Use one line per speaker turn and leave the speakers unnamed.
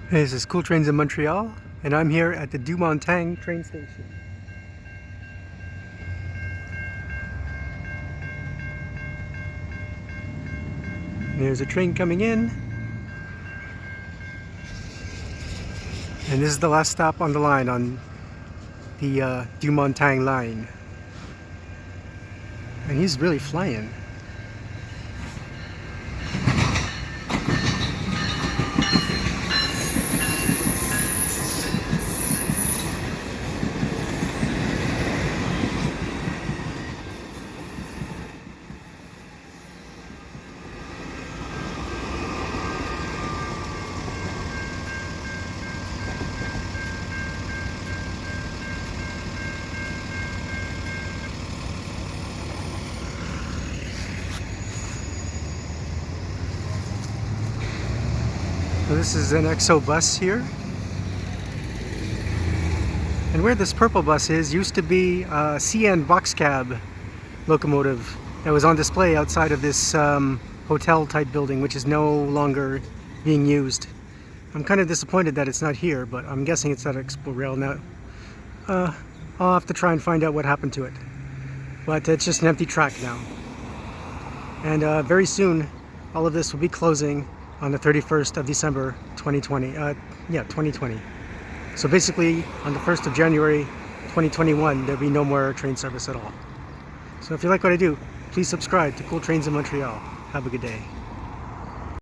Hey, this is Cool Trains in Montreal, and I'm here at the Deux Montagnes train station. And there's a train coming in, and this is the last stop on the line, on the Deux Montagnes line. And he's really flying. So this is an EXO bus here. And where this purple bus is used to be a CN box cab locomotive that was on display outside of this hotel type building, which is no longer being used. I'm kind of disappointed that it's not here, but I'm guessing it's at Expo Rail now. I'll have to try and find out what happened to it. But it's just an empty track now. And very soon, all of this will be closing on the 31st of December 2020. 2020. So basically, on the 1st of January 2021, there'll be no more train service at all. So if you like what I do, please subscribe to Cool Trains in Montreal. Have a good day.